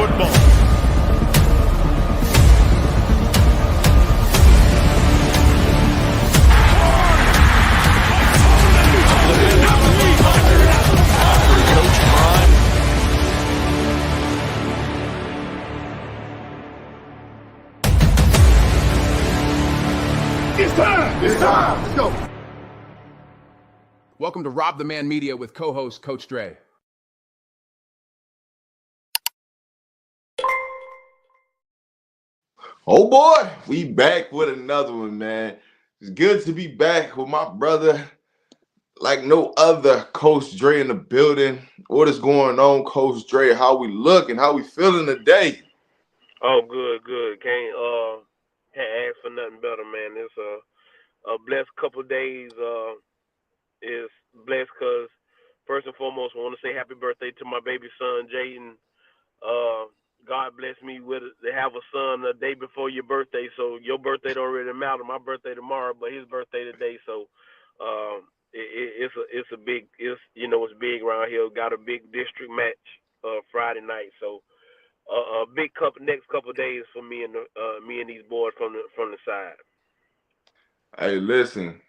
football. CoachPrime. It's time. It's time. Let's go. Welcome to RobDaManMedia with co-host Coach Dre. Oh boy, we back with another one, man. It's good to be back with my brother, like no other, Coach Dre in the building. What is going on, Coach Dre? How we looking? How we feeling today? Oh, good. Can't ask for nothing better, man. It's a blessed couple of days. Is blessed because first and foremost, I want to say happy birthday to my baby son, Jaden. God blessed me to have a son the day before your birthday, so your birthday don't really matter. My birthday tomorrow, but his birthday today, so it's big around here. Got a big district match Friday night, so a big next couple of days for me and these boys from the side. Hey, listen,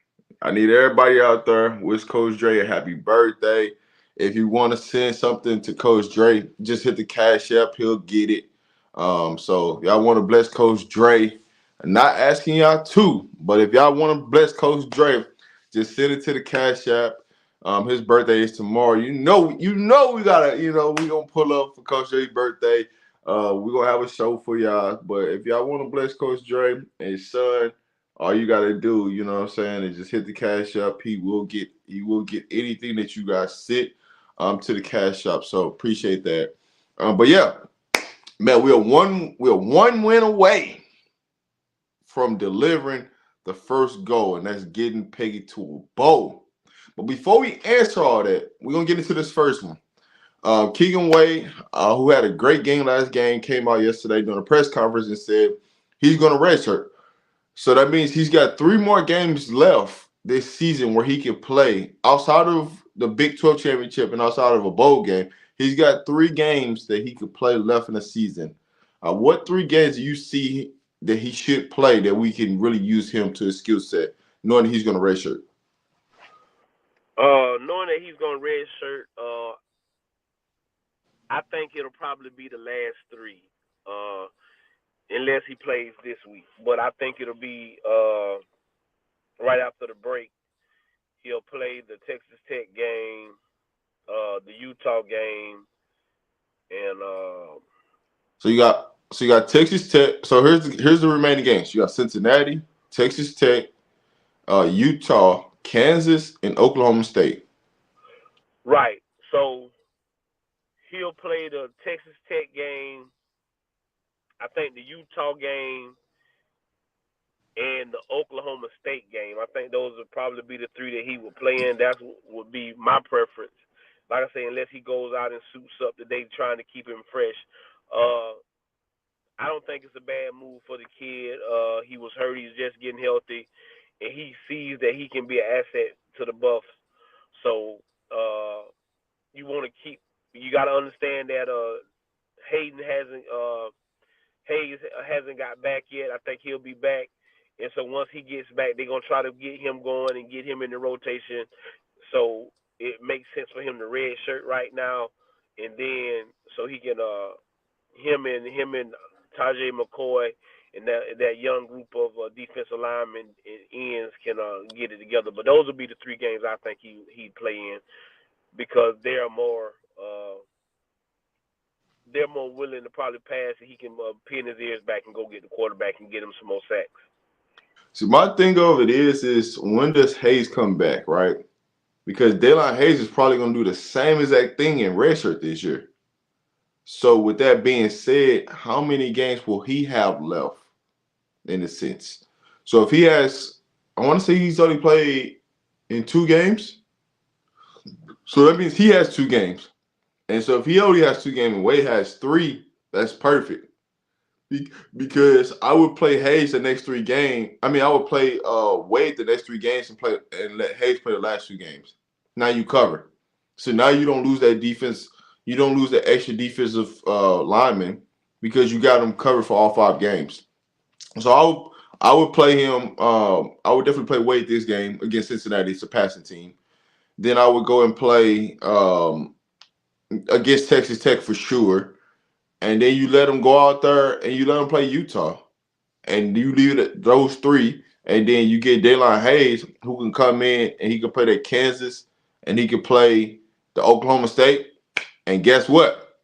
I need everybody out there wish Coach Dre a happy birthday. If you want to send something to Coach Dre, just hit the Cash App. He'll get it. So y'all want to bless Coach Dre. I'm not asking y'all to, but if y'all want to bless Coach Dre, just send it to the Cash App. His birthday is tomorrow. You know we gotta, we gonna pull up for Coach Dre's birthday. We're gonna have a show for y'all. But if y'all want to bless Coach Dre and his son, all you gotta do, you know what I'm saying, is just hit the Cash App. He will get anything that you guys sit to the Cash App. So appreciate that. But yeah, man, we're one win away from delivering the first goal, and that's getting Peggy to a bowl. But before we answer all that, we're gonna get into this first one. Keegan Wade, who had a great game last game, came out yesterday during a press conference and said he's gonna redshirt. So that means he's got 3 more games left this season where he can play outside of the Big 12 championship and outside of a bowl game. He's got 3 games that he could play left in the season. What 3 games do you see that he should play that we can really use him to his skill set, knowing he's going to redshirt? Knowing that he's going to redshirt, I think it'll probably be the last 3. Unless he plays this week. But I think it'll be right after the break. He'll play the Texas Tech game, the Utah game, and So you got Texas Tech. So here's the remaining games. You got Cincinnati, Texas Tech, Utah, Kansas, and Oklahoma State. Right. So he'll play the Texas Tech game, I think the Utah game, and the Oklahoma State game. I think those would probably be the 3 that he would play in. That would be my preference. Like I say, unless he goes out and suits up today trying to keep him fresh. I don't think it's a bad move for the kid. He was hurt. He's just getting healthy. And he sees that he can be an asset to the Buffs. So you got to understand that Hayes hasn't got back yet. I think he'll be back. And so once he gets back, they're going to try to get him going and get him in the rotation. So it makes sense for him to redshirt right now. And then so he can him and Tajay McCoy and that young group of defensive linemen and ends can get it together. But those will be the 3 games I think he'd play in because they're more willing to probably pass, and he can pin his ears back and go get the quarterback and get him some more sacks. So my thing of it is when does Hayes come back, right? Because Dayline Hayes is probably going to do the same exact thing in redshirt this year. So with that being said, how many games will he have left in a sense? So if he has, I want to say he's only played in 2 games. So that means he has 2 games. And so if he only has 2 games and Wade has 3, that's perfect. Because I would play Hayes the next 3 games. I mean, I would play Wade the next 3 games and let Hayes play the last 2 games. Now you cover. So now you don't lose that defense, you don't lose the extra defensive lineman because you got him covered for all 5 games. So I would play him. I would definitely play Wade this game against Cincinnati. It's a passing team. Then I would go and play against Texas Tech for sure. And then you let them go out there and you let them play Utah. And you leave those 3. And then you get Dayline Hayes, who can come in and he can play that Kansas and he can play the Oklahoma State. And guess what?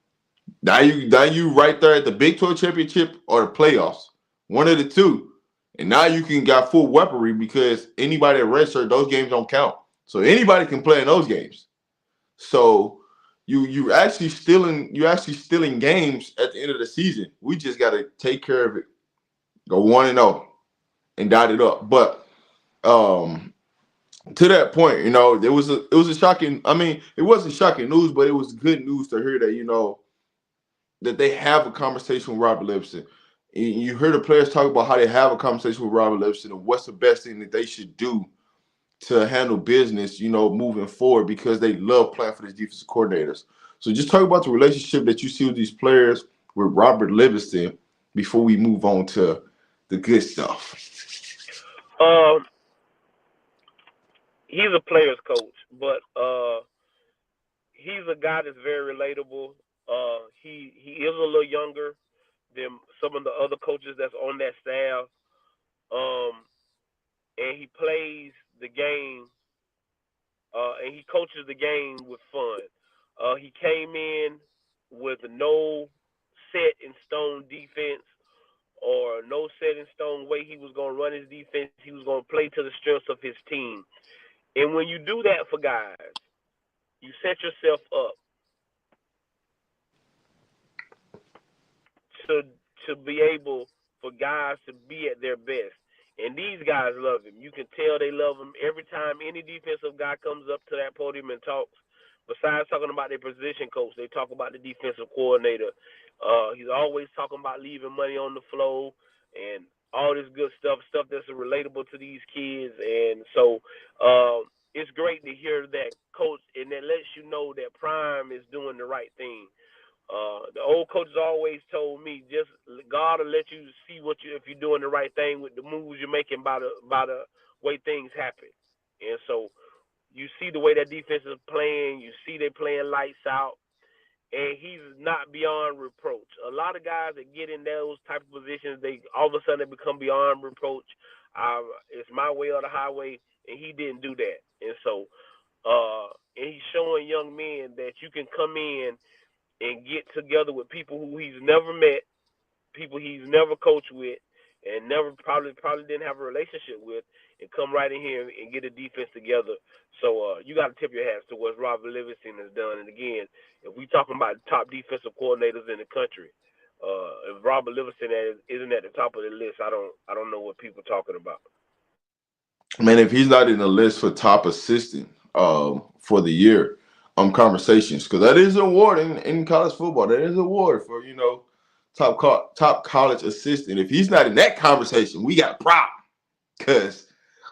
Now you right there at the Big 12 championship or the playoffs. One of the two. And now you can got full weaponry because anybody at redshirt, those games don't count. So anybody can play in those games. So you actually stealing games at the end of the season. We just gotta take care of it. Go 1-0 and dot it up. But to that point, it was a shocking. I mean, it wasn't shocking news, but it was good news to hear that, that they have a conversation with Robert Livingston. You hear the players talk about how they have a conversation with Robert Livingston and what's the best thing that they should do to handle business, moving forward because they love playing for these defensive coordinators. So just talk about the relationship that you see with these players with Robert Livingston before we move on to the good stuff. He's a player's coach, but he's a guy that's very relatable. He is a little younger than some of the other coaches that's on that staff. And he plays the game, and he coaches the game with fun. He came in with no set in stone defense or no set in stone way he was going to run his defense. He was going to play to the strengths of his team. And when you do that for guys, you set yourself up to be able for guys to be at their best. And these guys love him. You can tell they love him. Every time any defensive guy comes up to that podium and talks, besides talking about their position coach, they talk about the defensive coordinator. He's always talking about leaving money on the floor and all this good stuff that's relatable to these kids. And so it's great to hear that coach, and that lets you know that Prime is doing the right thing. The old coaches always told me, just God will let you see if you're doing the right thing with the moves you're making by the way things happen. And so you see the way that defense is playing, you see they playing lights out, and he's not beyond reproach. A lot of guys that get in those type of positions, they all of a sudden they become beyond reproach. It's my way or the highway, and he didn't do that. And so and he's showing young men that you can come in and get together with people who he's never met, people he's never coached with, and never probably didn't have a relationship with, and come right in here and get a defense together. So you got to tip your hats to what Robert Livingston has done. And again, if we talking about top defensive coordinators in the country, if Robert Livingston isn't at the top of the list, I don't know what people are talking about. Man, if he's not in the list for top assistant for the year, conversations, because that is an award in college football. That is an award for top college assistant. If he's not in that conversation, we got a problem because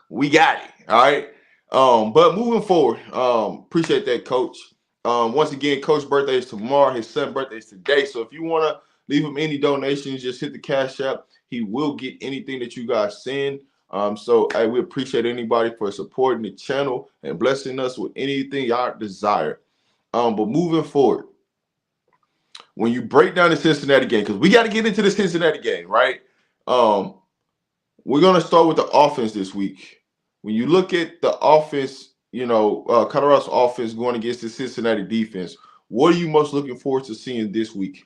we got it. All right. But moving forward, appreciate that, Coach. Once again, Coach's birthday is tomorrow. His son's birthday is today. So if you want to leave him any donations, just hit the Cash App. He will get anything that you guys send. So we appreciate anybody for supporting the channel and blessing us with anything y'all desire. But moving forward, when you break down the Cincinnati game, because we got to get into the Cincinnati game, right? We're going to start with the offense this week. When you look at the offense, Colorado's offense going against the Cincinnati defense, what are you most looking forward to seeing this week?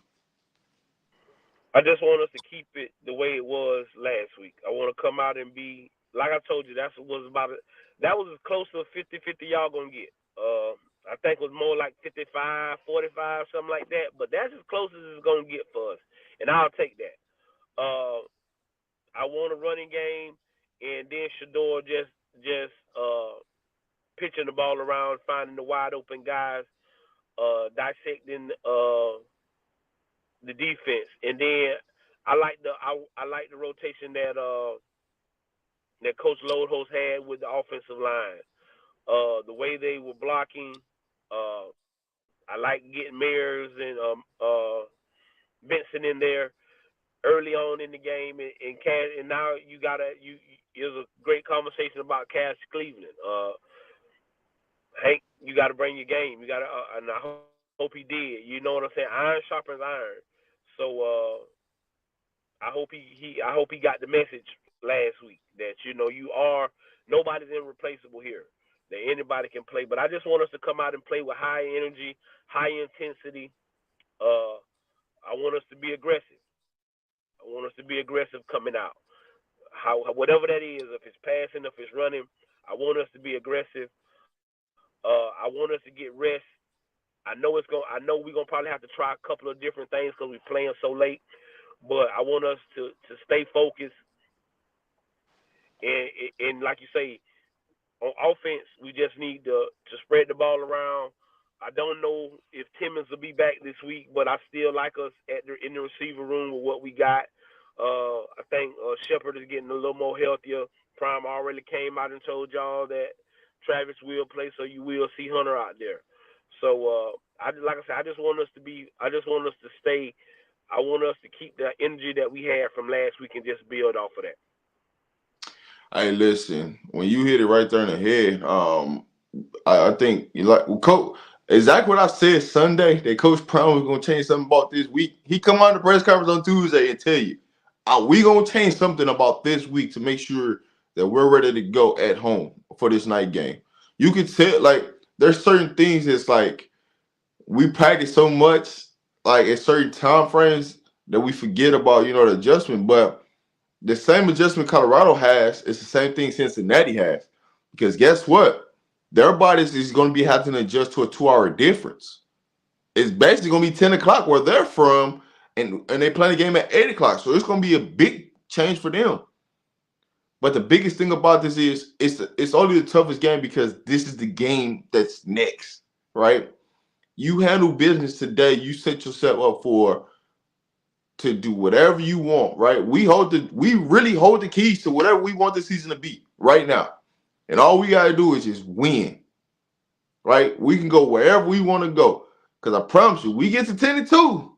I just want us to keep it the way it was last week. I want to come out and be, like I told you, that was as close to 50-50 y'all going to get. I think it was more like 55-45, something like that. But that's as close as it's going to get for us. And I'll take that. I want a running game, and then Shador just pitching the ball around, finding the wide open guys, dissecting the defense. And then I like the rotation that Coach Lodehost had with the offensive line. The way they were blocking, I like getting Mayers and Benson in there early on in the game, and Cash. And now you is a great conversation about Cash Cleveland. Hank, you got to bring your game. You got to, and I hope he did. You know what I'm saying? Iron sharpens iron. So I hope he got the message last week that nobody's irreplaceable here. That anybody can play. But I just want us to come out and play with high energy, high intensity. I want us to be aggressive. I want us to be aggressive coming out. Whatever that is, if it's passing, if it's running, I want us to be aggressive. I want us to get rest. I know we're gonna probably have to try a couple of different things because we're playing so late. But I want us to stay focused. And like you say, on offense, we just need to spread the ball around. I don't know if Timmons will be back this week, but I still like us in the receiver room with what we got. I think Shepard is getting a little more healthier. Prime already came out and told y'all that Travis will play, so you will see Hunter out there. So like I said, I just want us to stay. I want us to keep the energy that we had from last week and just build off of that. Hey, listen, when you hit it right there in the head, I think Coach, exactly what I said Sunday that Coach Prime was gonna change something about this week. He come on the press conference on Tuesday and tell you, we gonna change something about this week to make sure that we're ready to go at home for this night game. You can tell, there's certain things that's like we practice so much, like at certain time frames that we forget about, the adjustment. But the same adjustment Colorado has is the same thing Cincinnati has. Because guess what? Their bodies is going to be having to adjust to a 2-hour difference. It's basically going to be 10 o'clock where they're from, and they play the game at 8 o'clock. So it's going to be a big change for them. But the biggest thing about this is it's only the toughest game because this is the game that's next, right? You handle business today, you set yourself up to do whatever you want, right? We really hold the keys to whatever we want the season to be right now. And all we gotta do is just win. Right? We can go wherever we want to go. Because I promise you, we get to 10-2.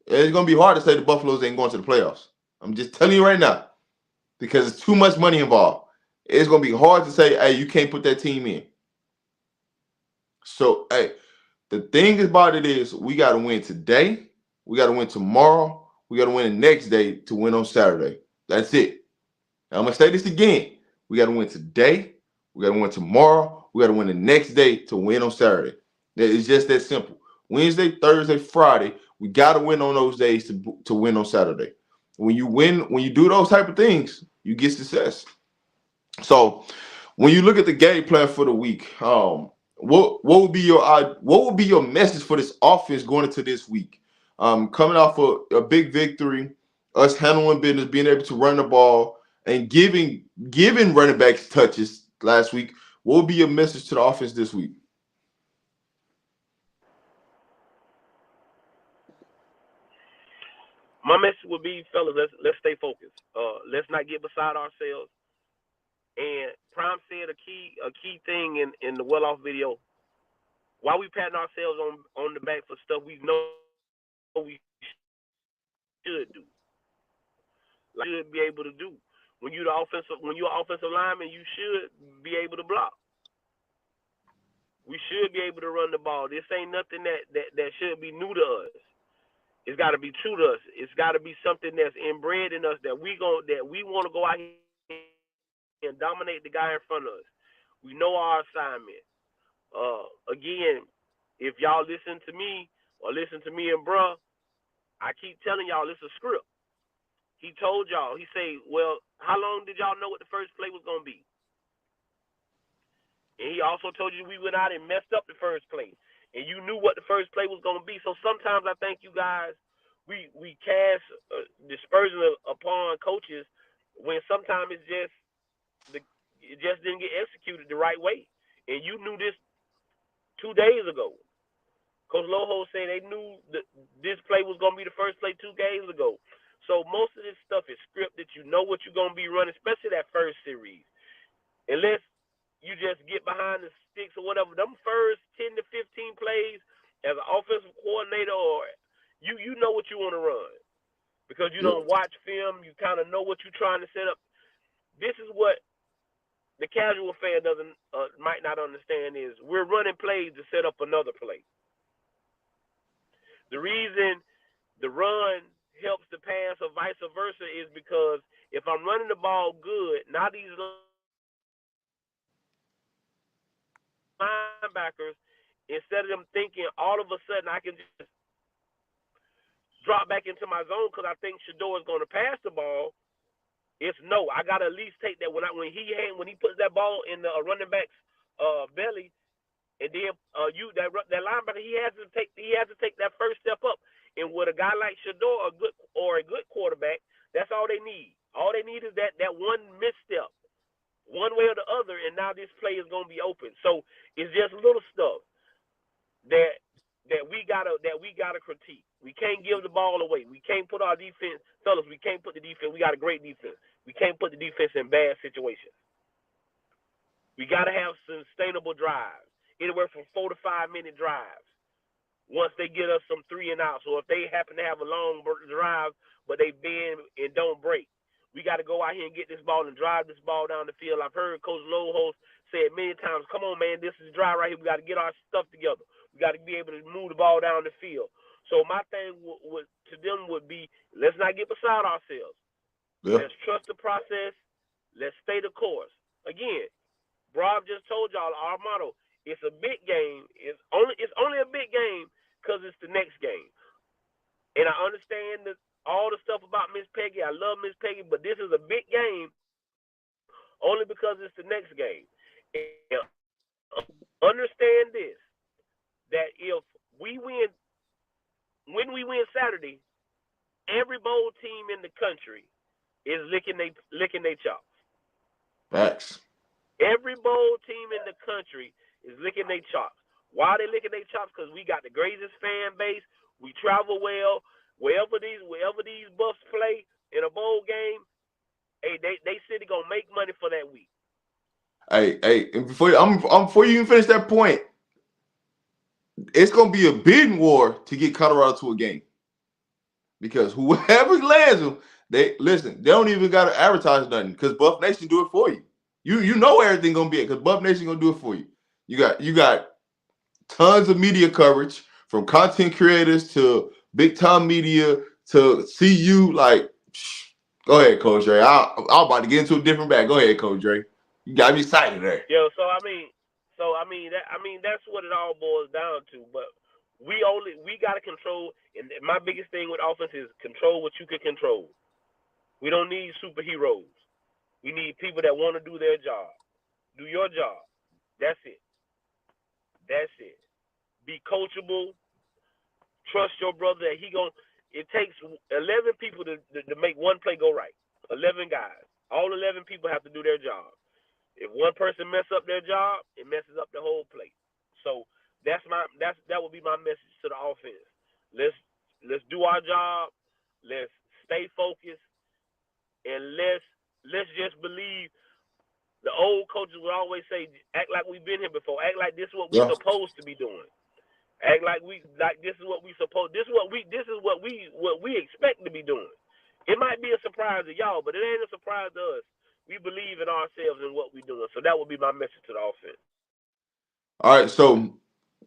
It's gonna be hard to say the Buffaloes ain't going to the playoffs. I'm just telling you right now. Because it's too much money involved. It's gonna be hard to say, hey, you can't put that team in. So, hey, the thing about it is we gotta win today. We got to win tomorrow. We got to win the next day to win on Saturday. That's it. Now, I'm going to say this again. We got to win today. We got to win tomorrow. We got to win the next day to win on Saturday. It's just that simple. Wednesday, Thursday, Friday, we got to win on those days to win on Saturday. When you do those type of things, you get success. So when you look at the game plan for the week, what would be your message for this offense going into this week? Coming off a big victory, us handling business, being able to run the ball, and giving running backs touches last week. What would be your message to the offense this week? My message would be, fellas, let's stay focused. Let's not get beside ourselves. And Prime said a key thing in the well-off video. Why we patting ourselves on the back for stuff we know we should do, should be able to do. When you're offensive lineman, you should be able to block. We should be able to run the ball. This ain't nothing that should be new to us. It's got to be true to us. It's got to be something that's inbred in us that we want to go out here and dominate the guy in front of us. We know our assignment. Again, if y'all listen to me or listen to me and bruh, I keep telling y'all it's a script. He told y'all, he say, well, how long did y'all know what the first play was going to be? And he also told you we went out and messed up the first play. And you knew what the first play was going to be. So sometimes I think you guys, we cast dispersion upon coaches when sometimes it just didn't get executed the right way. And you knew this 2 days ago. Coach Loho said they knew that this play was going to be the first play 2 days ago. So most of this stuff is scripted. You know what you're going to be running, especially that first series. Unless you just get behind the sticks or whatever. Them first 10 to 15 plays, as an offensive coordinator, or you know what you want to run because you don't watch film. You kind of know what you're trying to set up. This is what the casual fan might not understand is we're running plays to set up another play. The reason the run helps the pass or vice versa is because if I'm running the ball good, now these linebackers, instead of them thinking all of a sudden I can just drop back into my zone because I think Shador is going to pass the ball, it's no. I got to at least take that when he puts that ball in the running back's belly, and then that linebacker he has to take that first step up. And with a guy like Shador, a good quarterback, that's all they need. All they need is that one misstep, one way or the other, and now this play is going to be open. So it's just little stuff that we gotta critique. We can't give the ball away. We can't put our defense, fellas. We can't put the defense. We got a great defense. We can't put the defense in bad situations. We gotta have sustainable drives, anywhere from 4 to 5 minute drives. Once they get us some 3 and outs, or if they happen to have a long drive, but they bend and don't break, we got to go out here and get this ball and drive this ball down the field. I've heard Coach Lowehost say it many times, come on, man, this is dry right here. We got to get our stuff together. We got to be able to move the ball down the field. So my thing to them would be, let's not get beside ourselves. Yeah. Let's trust the process. Let's stay the course. Again, Rob just told y'all our motto. It's a big game. It's only a big game because it's the next game. And I understand all the stuff about Miss Peggy. I love Miss Peggy, but this is a big game only because it's the next game. And understand this, that if we win, when we win Saturday, every bowl team in the country is licking their chops. Facts. Every bowl team in the country is licking their chops. Why are they licking their chops? Because we got the greatest fan base. We travel well. Wherever these buffs play in a bowl game, hey, they city gonna make money for that week. Hey, and before you even finish that point, it's gonna be a bidding war to get Colorado to a game. Because whoever lands them, they don't even gotta advertise nothing because Buff Nation do it for you. You know everything gonna be it because Buff Nation gonna do it for you. You got tons of media coverage from content creators to big time media to CU. Like, go ahead, Coach Dre. I'm about to get into a different bag. Go ahead, Coach Dre. You got me excited there. Yo, that's what it all boils down to. But we got to control. And my biggest thing with offense is control what you can control. We don't need superheroes. We need people that want to do their job. Do your job. That's it. Be coachable. Trust your brother that it takes 11 people to make one play go right. 11 guys. All 11 people have to do their job. If one person messes up their job, it messes up the whole play. So that would be my message to the offense. Let's do our job. Let's stay focused, and let's just believe. The old coaches would always say, "Act like we've been here before. Act like this is what we're supposed to be doing. Act like this is what we supposed. This is what we expect to be doing. It might be a surprise to y'all, but it ain't a surprise to us. We believe in ourselves and what we're doing. So that would be my message to the offense." All right. So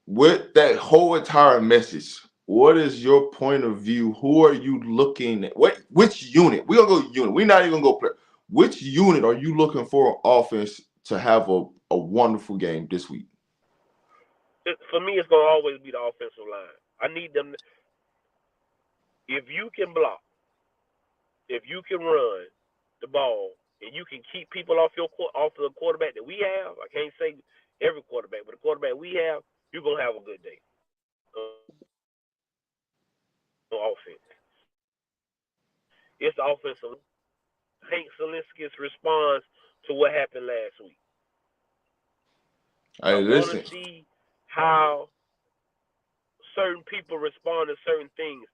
with that whole entire message, what is your point of view? Who are you looking at? Which unit? We're gonna go unit. We're not even gonna go player. Which unit are you looking for offense to have a wonderful game this week? For me, it's gonna always be the offensive line. I need them. If you can block, if you can run the ball, and you can keep people off the quarterback that we have, I can't say every quarterback, but the quarterback we have, you're going to have a good day. Offense. It's the offensive. Hank Salinski's response to what happened last week. I want to see how certain people respond to certain things.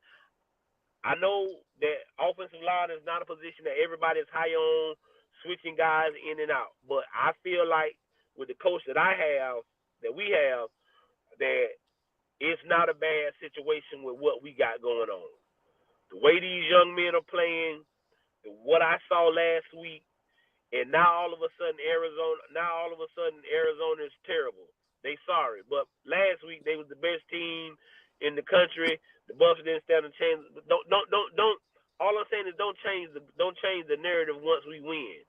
I know that offensive line is not a position that everybody is high on, switching guys in and out. But I feel like with the coach that we have, that it's not a bad situation with what we got going on. The way these young men are playing, what I saw last week, and now all of a sudden Arizona is terrible. They sorry, but last week they was the best team in the country. The Buffs didn't stand a chance. Don't. All I'm saying is don't change the narrative once we win.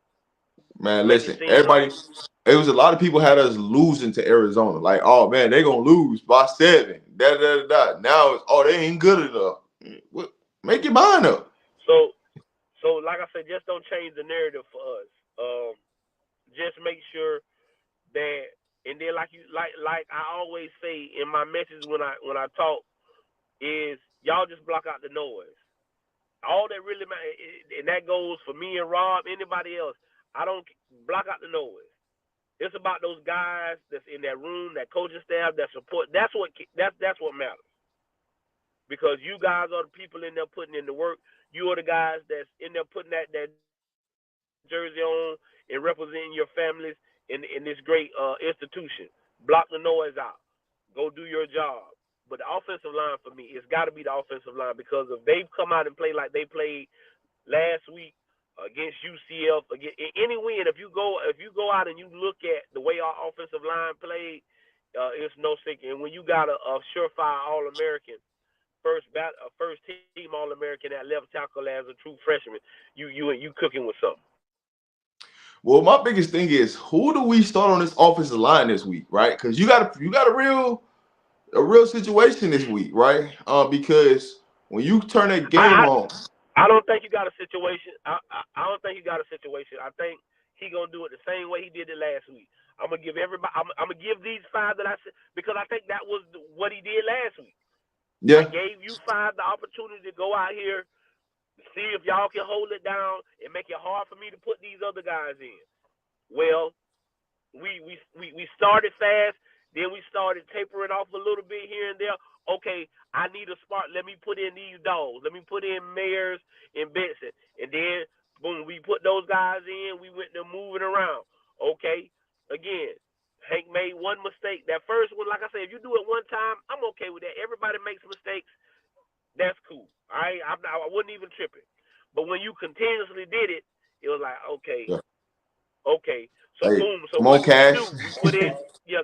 Man, listen, everybody. It was a lot of people had us losing to Arizona. Like, oh man, they gonna lose by 7. Now it's they ain't good enough. Make your mind up. So like I said, just don't change the narrative for us. Just make sure that, and then like I always say in my message when I talk is y'all just block out the noise. All that really matters, and that goes for me and Rob, anybody else. I don't block out the noise. It's about those guys that's in that room, that coaching staff, that support. That's what matters. Because you guys are the people in there putting in the work. You are the guys that's in there putting that jersey on and representing your families in this great institution. Block the noise out. Go do your job. But the offensive line for me, it's got to be the offensive line, because if they've come out and played like they played last week against UCF, any win, if you go out and you look at the way our offensive line played, it's no secret. And when you got a surefire All-American, first team All-American at left tackle as a true freshman, you cooking with something. Well, my biggest thing is, who do we start on this offensive line this week, right? Because you got a real situation this week, right? Because when you turn that game on, I don't think you got a situation. I don't think you got a situation. I think he gonna do it the same way he did it last week. I'm gonna give everybody. I'm gonna give these 5 that I said, because I think that was what he did last week. Yeah. I gave you 5 the opportunity to go out here, see if y'all can hold it down and make it hard for me to put these other guys in. Well, we started fast, then we started tapering off a little bit here and there. Okay, I need a spark. Let me put in these dogs. Let me put in Mayers and Benson. And then, boom, we put those guys in. We went to moving around. Okay, again, Hank made one mistake. That first one, like I said, if you do it one time, I'm okay with that. Everybody makes mistakes. That's cool. I wasn't even tripping. But when you continuously did it, it was like, okay. Yeah. Okay, so hey, boom. So come what on, Cash. we do? We put in,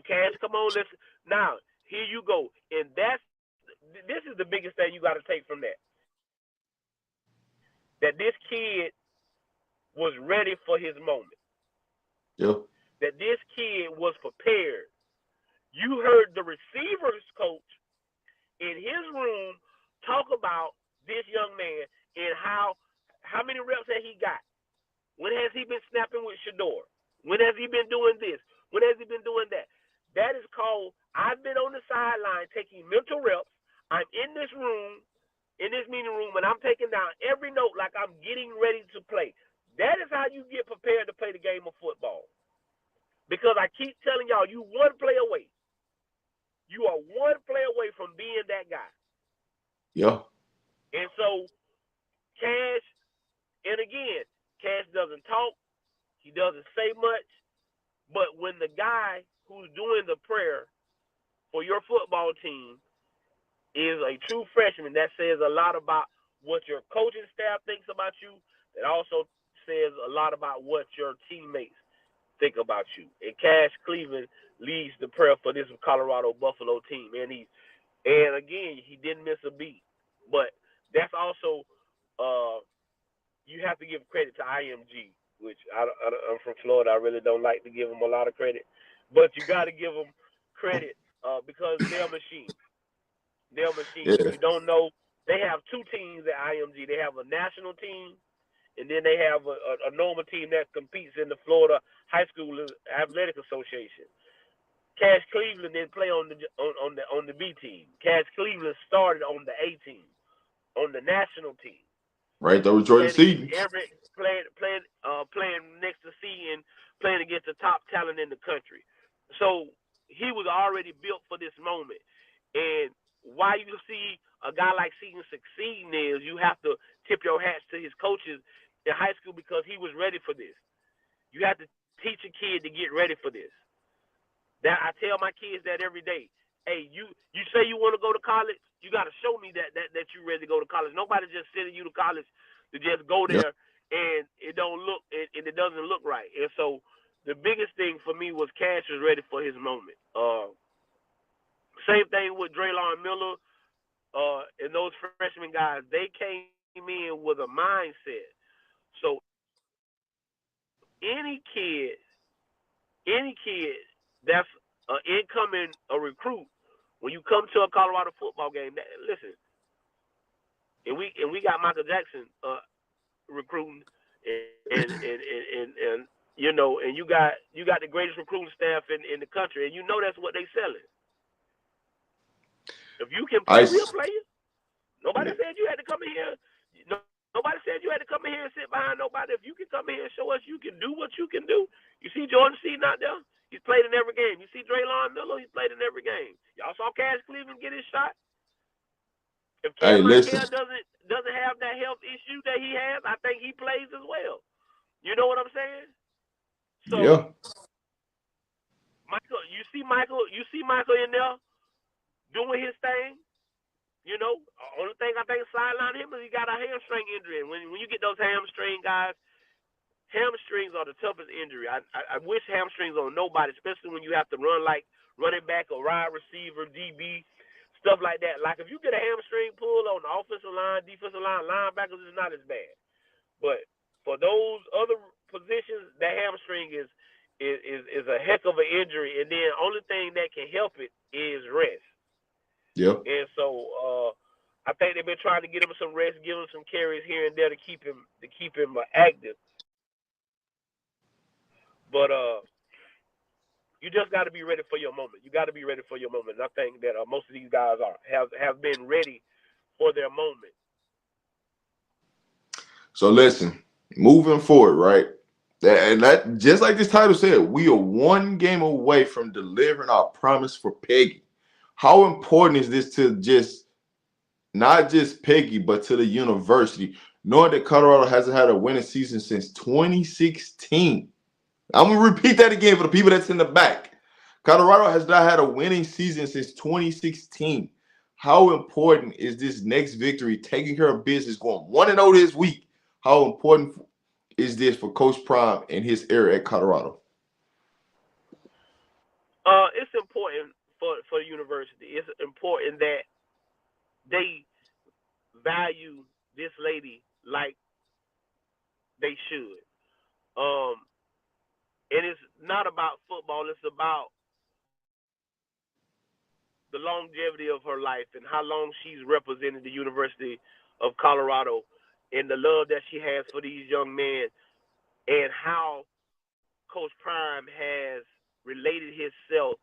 Cash. Come on, listen. Now here you go, and this is the biggest thing you got to take from that. That this kid was ready for his moment. Yep. That this kid was prepared. You heard the receivers coach in his room talk about this young man and how many reps that he got. When has he been snapping with Shador? When has he been doing this? When has he been doing that? That is called, I've been on the sideline taking mental reps. I'm in this room, in this meeting room, and I'm taking down every note like I'm getting ready to play. That is how you get prepared to play the game of football. Because I keep telling y'all, you one play away. You are one play away from being that guy. Yeah. And so, Cash, and again, Cash doesn't talk. He doesn't say much. But when the guy who's doing the prayer for your football team is a true freshman, that says a lot about what your coaching staff thinks about you. It also says a lot about what your teammates think about you. And Cash Cleveland leads the prayer for this Colorado Buffalo team. And again, he didn't miss a beat. But that's also you have to give credit to IMG, which I'm from Florida. I really don't like to give them a lot of credit. But you got to give them credit because they're a machine. They're a machine. Yeah. If you don't know, they have 2 teams at IMG. They have a national team, and then they have a normal team that competes in the Florida High School Athletic Association. Cash Cleveland didn't play on the B team. Cash Cleveland started on the A team, on the national team. Right there with Jordan Seaton. Playing next to C and playing against the top talent in the country. So he was already built for this moment. And why you see a guy like Seaton succeeding is you have to tip your hats to his coaches in high school, because he was ready for this. You have to teach a kid to get ready for this. That I tell my kids that every day. hey, you say you want to go to college, you got to show me that you're ready to go to college. Nobody just sending you to college to just go there and it don't look and it doesn't look right. And so the biggest thing for me was Cash was ready for his moment. Same thing with Draylon Miller and those freshman guys. They came in with a mindset. So any kid that's an incoming recruit, when you come to a Colorado football game, listen, and we got Michael Jackson recruiting, and you know, and you got the greatest recruiting staff in the country, and you know that's what they selling. If you can play, we'll play you. Nobody said you had to come in here. Nobody said you had to come in here and sit behind nobody. If you can come in here and show us you can do what you can do. You see Jordan Seaton out there? He's played in every game. You see Draylon Miller? He's played in every game. Y'all saw Cash Cleveland get his shot? If Cam doesn't have that health issue that he has, I think he plays as well. You know what I'm saying? So, Michael, you see Michael in there doing his thing. You know, only thing I think sidelined him is he got a hamstring injury. And when you get those hamstring guys, hamstrings are the toughest injury. I wish hamstrings on nobody, especially when you have to run like running back or wide receiver, DB, stuff like that. Like if you get a hamstring pull on the offensive line, defensive line, linebackers, it's not as bad. But for those other positions, that hamstring is a heck of an injury. And then only thing that can help it is rest. Yep. And so I think they've been trying to get him some rest, give him some carries here and there to keep him active. But you just got to be ready for your moment. You got to be ready for your moment. And I think that most of these guys have been ready for their moment. So listen, moving forward, right? And that just like this title said, we are one game away from delivering our promise for Peggy. How important is this to not just Peggy, but to the university, knowing that Colorado hasn't had a winning season since 2016? I'm going to repeat that again for the people that's in the back. Colorado has not had a winning season since 2016. How important is this next victory, taking care of business, going 1-0 this week? How important is this for Coach Prime and his era at Colorado? It's important for the university. It's important that they value this lady like they should. And it's not about football. It's about the longevity of her life and how long she's represented the University of Colorado and the love that she has for these young men and how Coach Prime has related himself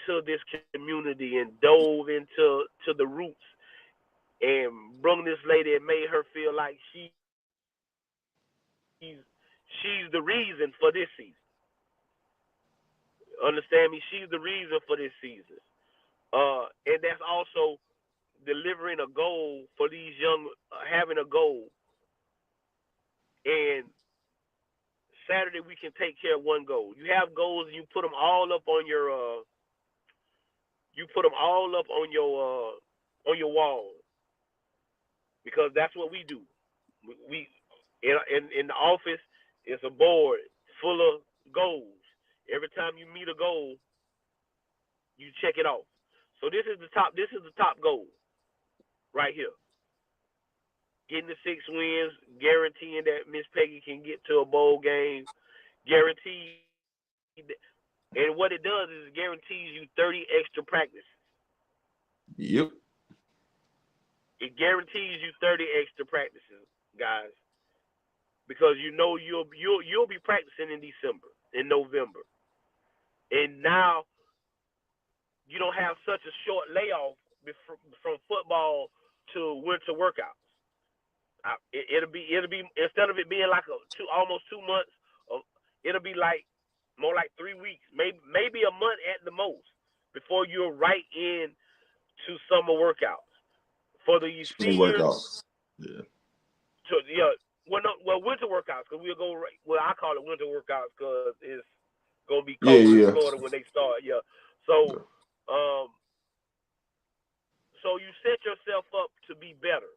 to this community and dove into the roots and brung this lady and made her feel like she's the reason for this season. Understand me? She's the reason for this season. And that's also delivering a goal for these young, having a goal. And Saturday we can take care of one goal. You have goals and you put them all up on your wall, because that's what we do. We in the office, it's a board full of goals. Every time you meet a goal, you check it off. So this is the top goal right here. Getting the 6 wins, guaranteeing that Miss Peggy can get to a bowl game, guaranteed. And what it does is it guarantees you 30 extra practices. Yep. It guarantees you 30 extra practices, guys, because you know you'll be practicing in December, in November, and now you don't have such a short layoff from football to winter workouts. It'll be instead of it being like almost 2 months, it'll be like more like 3 weeks, maybe a month at the most before you're right in to summer workouts for the seniors. Workouts. Yeah. Winter workouts, because we'll go. Well, I call it winter workouts because it's gonna be cold in Florida when they start. Yeah. So, you set yourself up to be better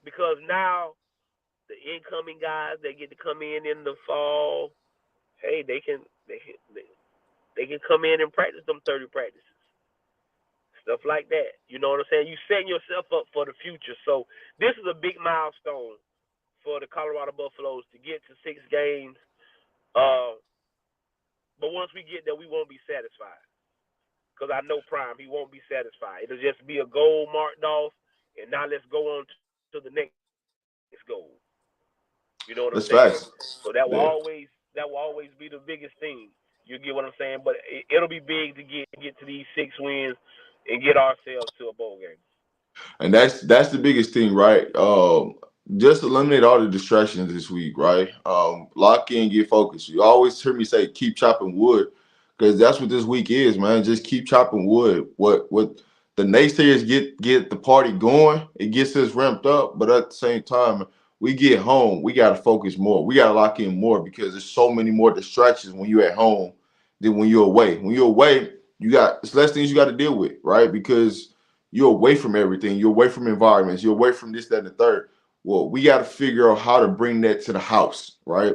because now the incoming guys that get to come in the fall, hey, they can come in and practice them 30 practices. Stuff like that. You know what I'm saying? You setting yourself up for the future. So this is a big milestone for the Colorado Buffaloes to get to 6 games. But once we get there, we won't be satisfied. Because I know Prime, he won't be satisfied. It'll just be a goal marked off, and now let's go on to the next goal. You know what I'm saying? Facts. So that will always be the biggest thing. You get what I'm saying? But it'll be big to get to these 6 wins and get ourselves to a bowl game. And that's the biggest thing, right? Just eliminate all the distractions this week, right? Lock in, get focused. You always hear me say, keep chopping wood, because that's what this week is, man. Just keep chopping wood. What the naysayers get the party going, it gets us ramped up, but at the same time, we get home, we got to focus more. We got to lock in more because there's so many more distractions when you're at home than when you're away. When you're away, it's less things you got to deal with, right? Because you're away from everything. You're away from environments. You're away from this, that, and the third. Well, we got to figure out how to bring that to the house, right?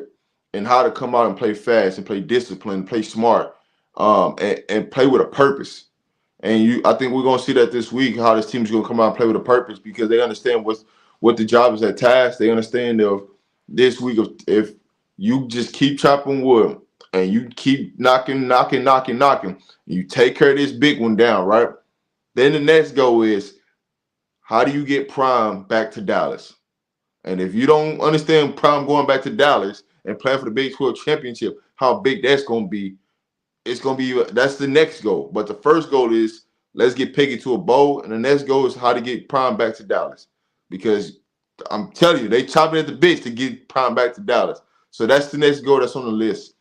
And how to come out and play fast and play disciplined, play smart, and play with a purpose. And I think we're going to see that this week, how this team is going to come out and play with a purpose because they understand what the job is at task. They understand of this week if you just keep chopping wood and you keep knocking, you take care of this big one down, right? Then the next goal is how do you get Prime back to Dallas? And if you don't understand Prime going back to Dallas and playing for the Big 12 championship, how big that's going to be, that's the next goal. But the first goal is let's get Peggy to a bowl. And the next goal is how to get Prime back to Dallas. Because I'm telling you, they chopping at the bits to get Prime back to Dallas. So that's the next goal that's on the list.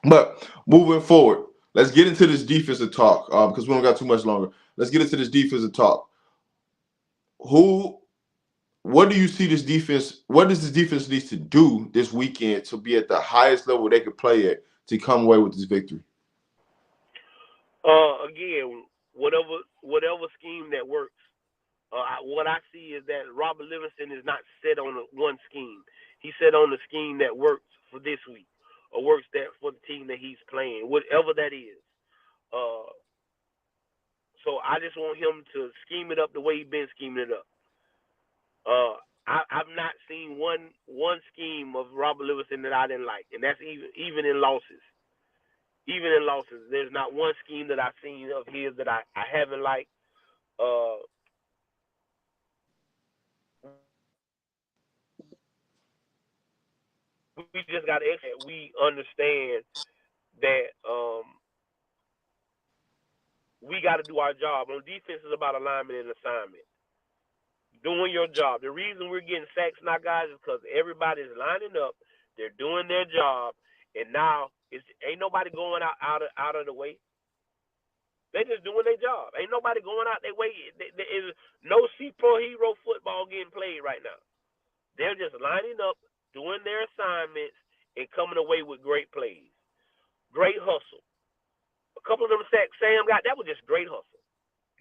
But moving forward, let's get into this defensive talk because we don't got too much longer. Let's get into this defensive talk. What do you see this defense? What does this defense need to do this weekend to be at the highest level they could play at to come away with this victory? Again, whatever scheme that works. What I see is that Robert Livingston is not set on one scheme. He's set on the scheme that works for this week or works for the team that he's playing, whatever that is. So I just want him to scheme it up the way he's been scheming it up. I've not seen one scheme of Robert Livingston that I didn't like, and that's even in losses. Even in losses, there's not one scheme that I've seen of his that I haven't liked. We just got to we understand that we got to do our job. On defense is about alignment and assignment. Doing your job. The reason we're getting sacks now, guys, is because everybody's lining up. They're doing their job, and now ain't nobody going out of the way. They just doing their job. Ain't nobody going out their way. There is no superhero football getting played right now. They're just lining up, doing their assignments, and coming away with great plays. Great hustle. A couple of them sacks Sam got, that was just great hustle.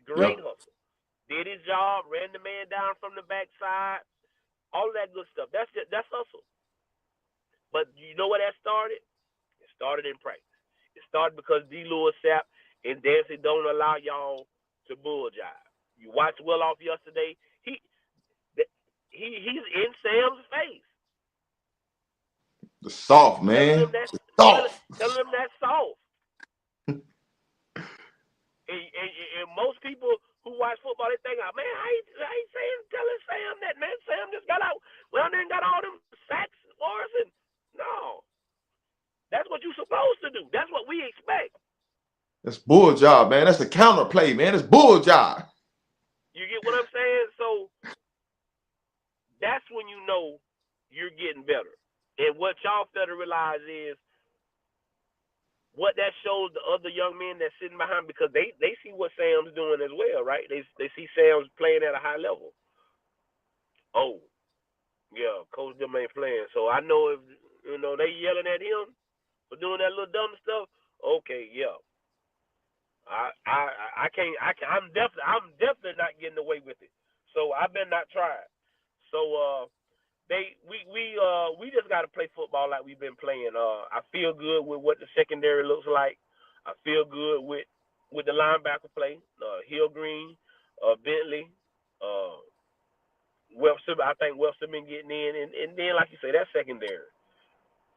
Great hustle. Did his job, ran the man down from the backside, all of that good stuff. That's hustle. But you know where that started? It started in practice. It started because D. Lewis Sapp and Dancy don't allow y'all to bull jive. You watched Will off yesterday. He's in Sam's face. The soft, man. Telling him that's soft. and most people who watch football, they think, man, I ain't saying telling Sam that, man. Sam just got out. Well, then got all them sacks for us. And no. That's what you're supposed to do. That's what we expect. That's bull job, man. That's a counter play, man. It's bull job. You get what I'm saying? So that's when you know you're getting better. And what y'all fail to realize is what that shows the other young men that's sitting behind, because they see what Sam's doing as well, right? They see Sam's playing at a high level. Oh, yeah, Coach them ain't playing. So I know if they yelling at him for doing that little dumb stuff, okay, yeah. I'm definitely not getting away with it. So I better not try it. So we just got to play football like we've been playing. I feel good with what the secondary looks like. I feel good with the linebacker play. Hill Green, Bentley, Webster. I think Webster been getting in, and then like you say, that secondary.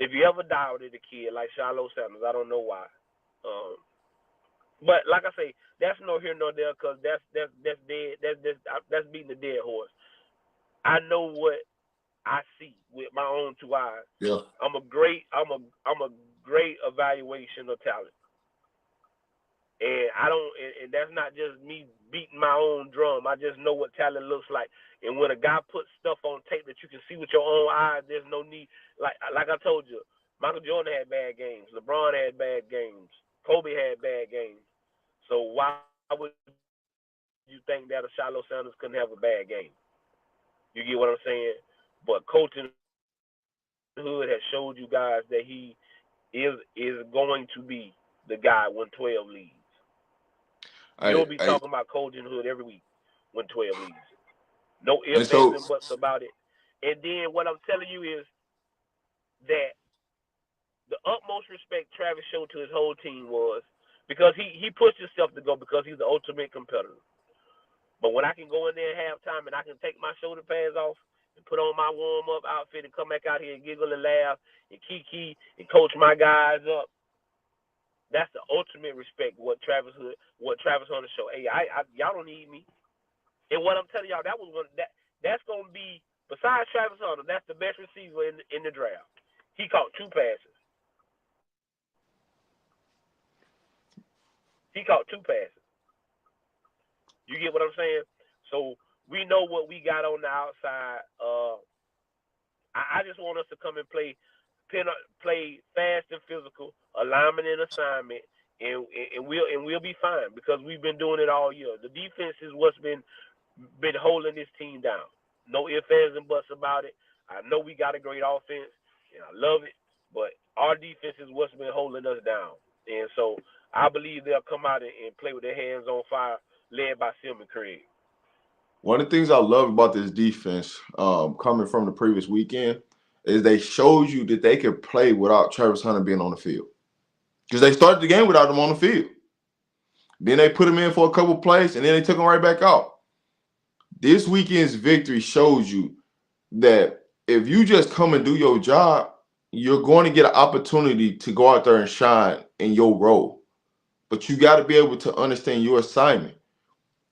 If you ever doubted a kid like Shiloh Sanders, I don't know why. But like I say, that's no here nor there because that's dead. That's beating the dead horse. I know what I see with my own two eyes. Yeah. I'm a great evaluation of talent. And I don't and that's not just me beating my own drum. I just know what talent looks like. And when a guy puts stuff on tape that you can see with your own eyes, there's no need like I told you, Michael Jordan had bad games, LeBron had bad games, Kobe had bad games. So why would you think that a Shiloh Sanders couldn't have a bad game? You get what I'm saying? But coaching Hood has showed you guys that he is going to be the guy when 12 leaves. You'll be talking about coaching Hood every week when 12 leaves. No ifs, ands, and buts about it. And then what I'm telling you is that the utmost respect Travis showed to his whole team was because he pushed himself to go because he's the ultimate competitor. But when I can go in there at halftime and I can take my shoulder pads off and put on my warm-up outfit and come back out here and giggle and laugh and kiki and coach my guys up, that's the ultimate respect. What Travis Hunter show. Hey, y'all don't need me. And what I'm telling y'all, that's gonna be besides Travis Hunter, that's the best receiver in the draft. He caught 2 passes. You get what I'm saying? So we know what we got on the outside. I just want us to come and play fast and physical, alignment and assignment, and we'll be fine because we've been doing it all year. The defense is what's been holding this team down. No ifs, ands, and buts about it. I know we got a great offense, and I love it, but our defense is what's been holding us down. And so I believe they'll come out and play with their hands on fire, led by Sim and Craig. One of the things I love about this defense, coming from the previous weekend, is they showed you that they could play without Travis Hunter being on the field. Because they started the game without him on the field. Then they put him in for a couple plays, and then they took him right back out. This weekend's victory shows you that if you just come and do your job, you're going to get an opportunity to go out there and shine in your role. But you got to be able to understand your assignment.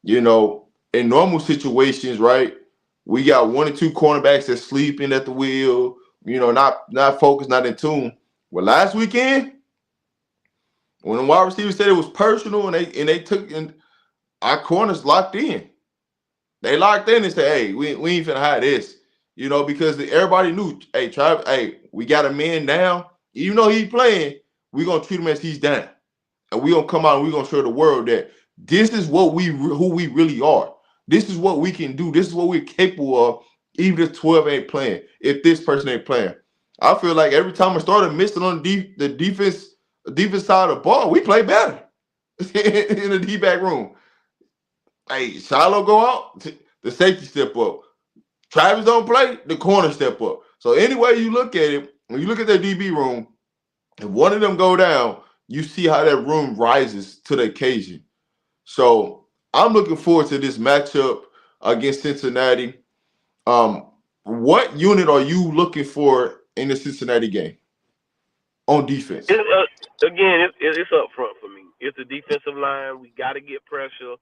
You know, in normal situations, right, we got 1 or 2 cornerbacks that's sleeping at the wheel, you know, not focused, not in tune. Well, last weekend, when the wide receiver said it was personal and they took in, our corners locked in. They locked in and said, hey, we ain't finna hide this. You know, because everybody knew, hey, Travis, hey, we got a man down. Even though he's playing, we're going to treat him as he's down. And we're going to come out and we're going to show the world that this is who we really are. This is what we can do. This is what we're capable of, even if 12 ain't playing, if this person ain't playing. I feel like every time I started missing on the defense side of the ball, we play better in the D-back room. Hey, Shiloh go out, the safety step up. Travis don't play, the corner step up. So any way you look at it, when you look at that DB room, if one of them go down, you see how that room rises to the occasion. So I'm looking forward to this matchup against Cincinnati. What unit are you looking for in the Cincinnati game on defense? It's up front for me. It's the defensive line. We got to get pressure.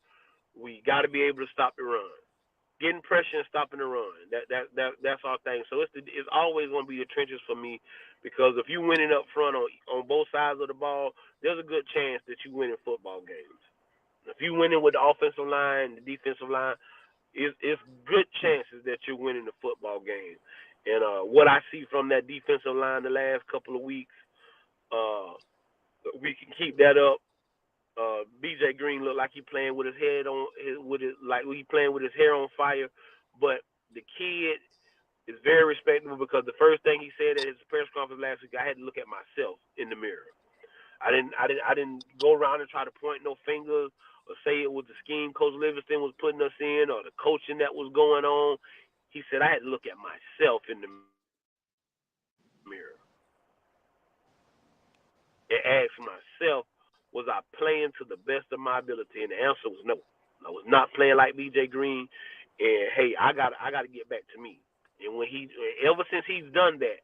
We got to be able to stop the run. Getting pressure and stopping the run. That's our thing. So it's always going to be the trenches for me because if you're winning up front on both sides of the ball, there's a good chance that you win in football games. If you're winning with the offensive line, the defensive line, it's good chances that you're winning the football game. And what I see from that defensive line the last couple of weeks, we can keep that up. BJ Green looked like he playing with his head on he playing with his hair on fire. But the kid is very respectable because the first thing he said at his press conference last week, I had to look at myself in the mirror. I didn't go around and try to point no fingers or say it was the scheme Coach Livingston was putting us in or the coaching that was going on. He said I had to look at myself in the mirror and ask myself, was I playing to the best of my ability? And the answer was no. I was not playing like BJ Green. And hey, I got to get back to me. And ever since he's done that,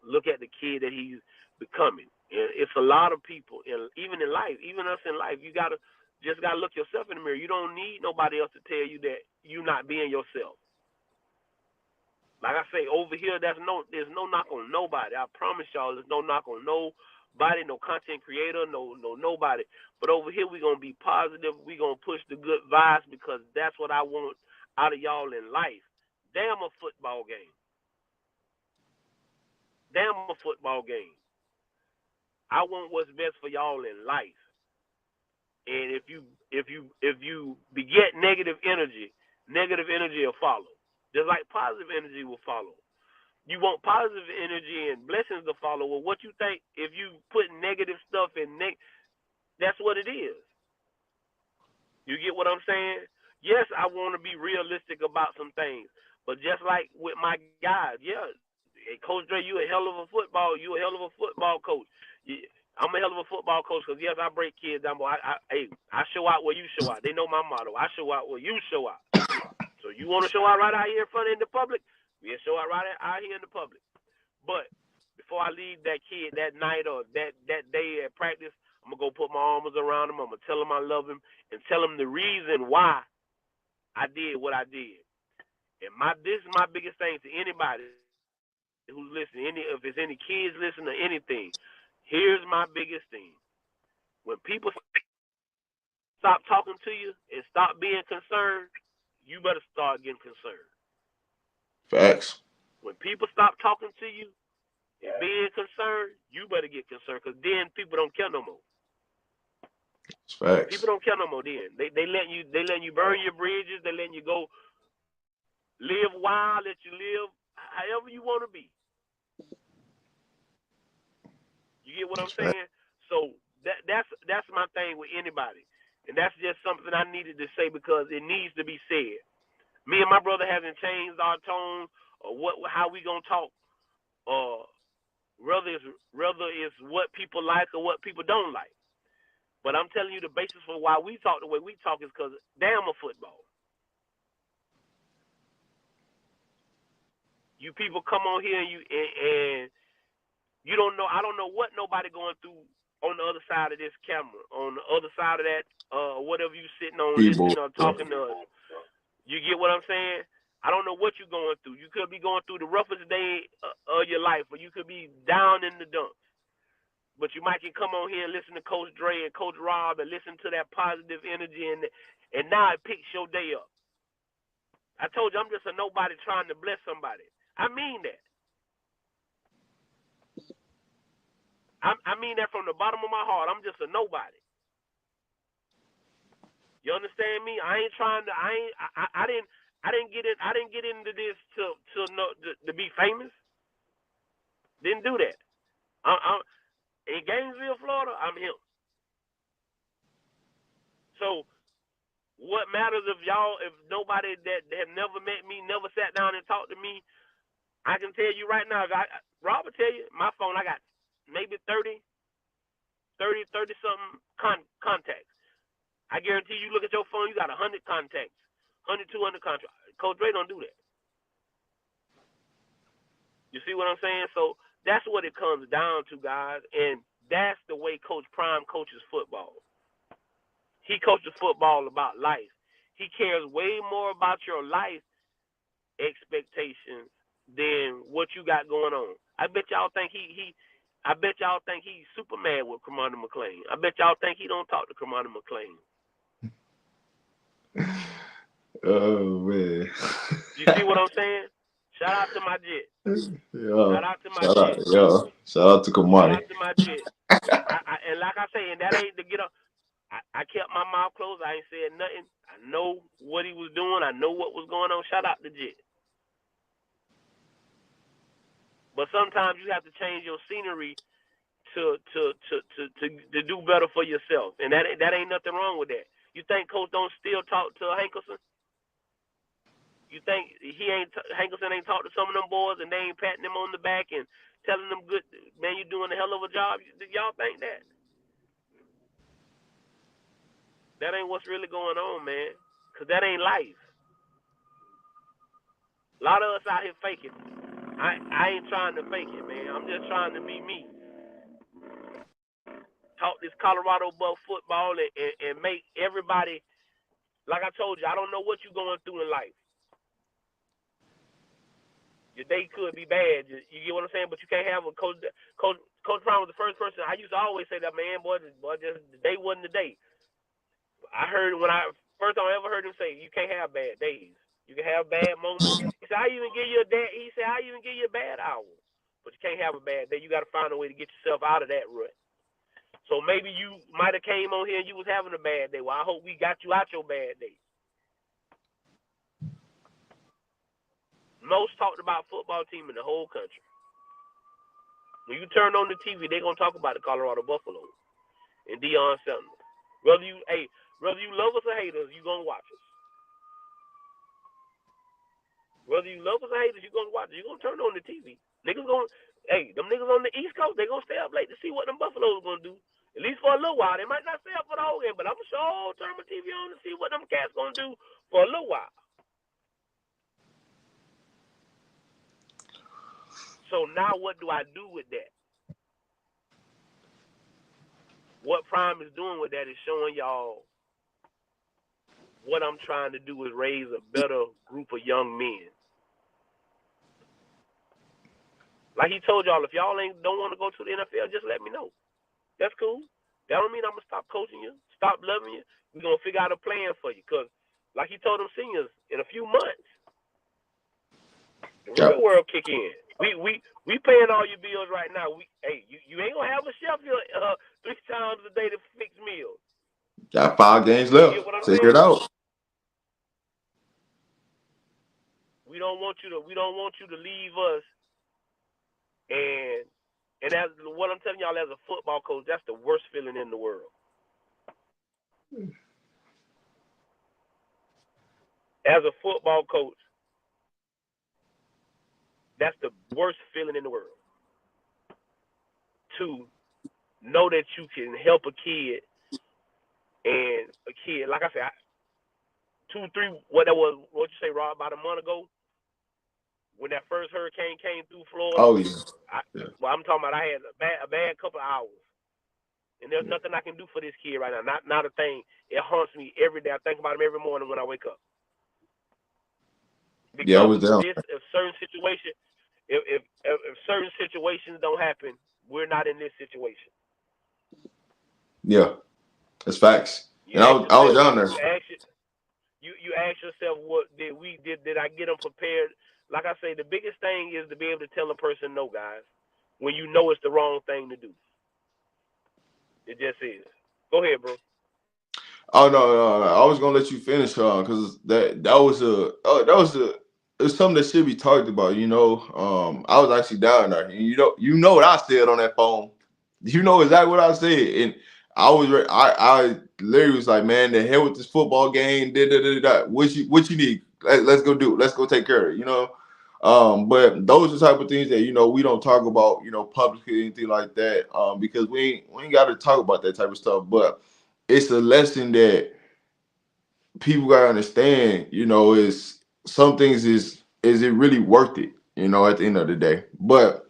look at the kid that he's becoming. And it's a lot of people, even in life, even us in life. You just gotta look yourself in the mirror. You don't need nobody else to tell you that you're not being yourself. Like I say, over here, there's no knock on nobody. I promise y'all, there's no knock on nobody, no content creator, no nobody. But over here, we're gonna be positive. We're gonna push the good vibes because that's what I want out of y'all in life. Damn a football game. Damn a football game. I want what's best for y'all in life. And if you beget negative energy will follow. Just like positive energy will follow. You want positive energy and blessings to follow. Well, what you think if you put negative stuff in that's what it is. You get what I'm saying? Yes, I want to be realistic about some things. But just like with my guys, yeah, hey, Coach Dre, you a hell of a football coach. I'm a hell of a football coach because, yes, I break kids down, but I show out where you show out. They know my motto. I show out where you show out. So you want to show out right out here in front of the public? We'll show out right out here in the public. But before I leave that kid that night or that day at practice, I'm going to go put my arms around him. I'm going to tell him I love him and tell him the reason why I did what I did. And this is my biggest thing to anybody who's listening, if there's any kids listening or anything, here's my biggest thing. When people stop talking to you and stop being concerned, you better start getting concerned. Facts. When people stop talking to you and being concerned, you better get concerned because then people don't care no more. Facts. People don't care no more then. They letting you burn your bridges, they letting you go live wild, let you live however you want to be. You get what I'm saying? So that's my thing with anybody. And that's just something I needed to say because it needs to be said. Me and my brother haven't changed our tone or how we gonna talk, or rather it's what people like or what people don't like. But I'm telling you the basis for why we talk the way we talk is because damn a football. You people come on here and you don't know. I don't know what nobody going through on the other side of this camera, on the other side of that, whatever you sitting on, listening or talking to us. You get what I'm saying? I don't know what you're going through. You could be going through the roughest day of your life, or you could be down in the dumps. But you might can come on here and listen to Coach Dre and Coach Rob and listen to that positive energy, and now it picks your day up. I told you I'm just a nobody trying to bless somebody. I mean that. I mean that from the bottom of my heart. I'm just a nobody. You understand me? I ain't trying to. I didn't get into this to be famous. Didn't do that. In Gainesville, Florida, I'm him. So what matters if nobody that have never met me, never sat down and talked to me, I can tell you right now, Rob will tell you, my phone, I got maybe 30 something contacts. I guarantee you look at your phone, you got 100 contacts, 100, 200 contacts. Coach Dre don't do that. You see what I'm saying? So that's what it comes down to, guys, and that's the way Coach Prime coaches football. He coaches football about life. He cares way more about your life expectations than what you got going on. I bet y'all think he's super mad with Commander McClain. I bet y'all think he don't talk to Commander McClain. Oh man. You see what I'm saying? Shout out to my jet. Shout out to my jet. Shout out to Commander. Shout out to my jet. And like I say, and that ain't to get up. I kept my mouth closed. I ain't said nothing. I know what he was doing. I know what was going on. Shout out to Jet. But sometimes you have to change your scenery to do better for yourself, and that ain't nothing wrong with that. You think Coach don't still talk to Hankerson? You think Hankerson ain't talked to some of them boys and they ain't patting them on the back and telling them, good man, you're doing a hell of a job? Y'all think that? That ain't what's really going on, man. Because that ain't life. A lot of us out here faking. I ain't trying to fake it, man. I'm just trying to be me. Talk this Colorado Buff football and make everybody, like I told you, I don't know what you're going through in life. Your day could be bad. You get what I'm saying? But you can't have a Coach Prime was the first person. I used to always say that, man, boy, just the day wasn't the day. I heard first time I ever heard him say, you can't have bad days. You can have bad moments. He said, I even give you a bad hour. But you can't have a bad day. You got to find a way to get yourself out of that rut. So maybe you might have came on here and you was having a bad day. Well, I hope we got you out your bad day. Most talked about football team in the whole country. When you turn on the TV, they're going to talk about the Colorado Buffaloes and Deion Sanders. Whether you love us or hate us, you're going to watch us. Whether you love us or hate us, you're going to watch us. You're going to turn on the TV. Them niggas on the East Coast, they're going to stay up late to see what them Buffaloes are going to do. At least for a little while. They might not stay up for the whole game, but I'm sure turn my TV on to see what them cats going to do for a little while. So now what do I do with that? What Prime is doing with that is showing y'all what I'm trying to do is raise a better group of young men. Like he told y'all, if y'all don't want to go to the NFL, just let me know. That's cool. That don't mean I'm going to stop coaching you, stop loving you. We're going to figure out a plan for you. Because like he told them seniors, in a few months, the real world kick in. We paying all your bills right now. You ain't gonna have a chef here 3 times a day to fix meals. Got 5 games left. Figure it out. We don't want you to leave us. And as what I'm telling y'all, as a football coach, that's the worst feeling in the world. As a football coach, that's the worst feeling in the world. To know that you can help a kid, and a kid, like I said, 2, 3, what you say, Rob, about a month ago, when that first hurricane came through Florida. Oh, yeah. I'm talking about I had a bad couple of hours. And there's nothing I can do for this kid right now. Not a thing. It haunts me every day. I think about him every morning when I wake up. Because I was down. If certain situations don't happen, we're not in this situation. Yeah, that's facts. And I was down there. You ask yourself, what did I get them prepared? Like I say, the biggest thing is to be able to tell a person no, guys, when you know it's the wrong thing to do. It just is. Go ahead, bro. Oh no, I was gonna let you finish, because it's something that should be talked about. I was actually down there, and you know what I said on that phone. You know exactly what I said, and I literally was like, man, the hell with this football game. What you need? Let's go do it. Let's go take care of it. But those are the type of things that we don't talk about, publicly, anything like that, because we ain't got to talk about that type of stuff. But it's a lesson that people gotta understand. Is some things is it really worth it? At the end of the day. But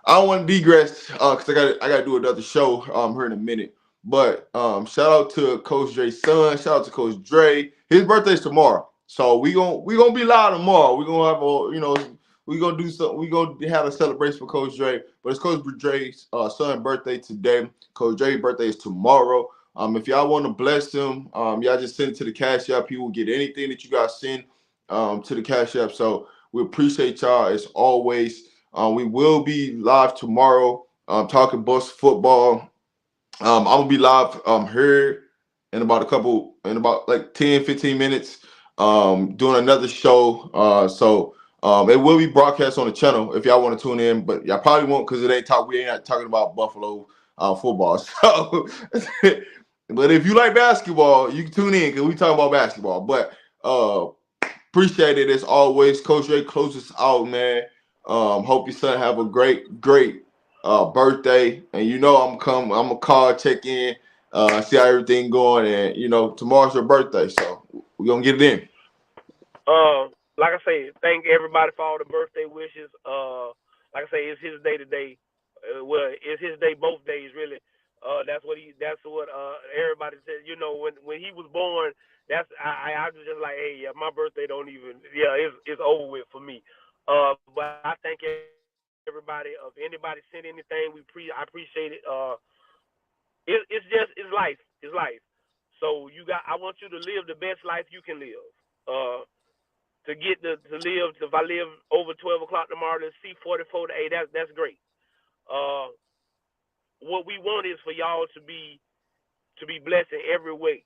I don't want to digress because I got to do another show here in a minute. But shout out to Coach Dre's son. Shout out to Coach Dre. His birthday's tomorrow, so we gonna be live tomorrow. We gonna have we gonna do something. We gonna have a celebration for Coach Dre. But it's Coach Dre's son's birthday today. Coach Dre's birthday is tomorrow. If y'all want to bless him, y'all just send it to the Cash App. He will get anything that you guys send to the Cash App. So we appreciate y'all as always. We will be live tomorrow talking Bucks football. I'm gonna be live here in about like 10, 15 minutes doing another show. So it will be broadcast on the channel if y'all want to tune in, but y'all probably won't because we ain't talking about Buffalo football. So, but if you like basketball, you can tune in because we talk about basketball. But appreciate it as always. Coach Ray, close us out, man. Hope your son have a great birthday. And I'm gonna call, check in, see how everything going. And tomorrow's your birthday, so we're gonna get it in. Like I say, thank everybody for all the birthday wishes. Like I say, it's his day today. Well, it's his day both days really. That's what everybody said. When he was born, I was just like, hey, yeah, my birthday don't even, yeah, it's over with for me. But I thank everybody. If anybody sent anything, I appreciate it. It's life. It's life. So I want you to live the best life you can live. To live, if I live over 12 o'clock tomorrow to see 44 to 8, that's great. What we want is for y'all to be blessed in every way.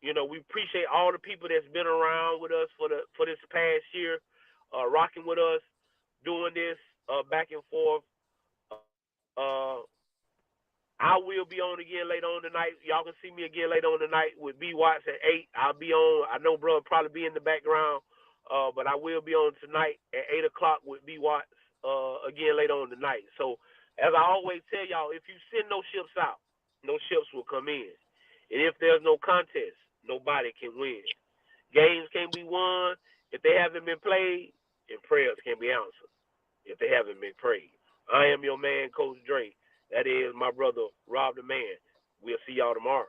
We appreciate all the people that's been around with us for this past year, rocking with us, doing this back and forth. I will be on again later on tonight. Y'all can see me again later on tonight with B Watts at 8. I'll be on. I know bro will probably be in the background, but I will be on tonight at 8 o'clock with B Watts again later on tonight. So as I always tell y'all, if you send no ships out, no ships will come in. And if there's no contest, nobody can win. Games can be won if they haven't been played, and prayers can be answered if they haven't been prayed. I am your man, Coach Dre. That is my brother, Rob the Man. We'll see y'all tomorrow.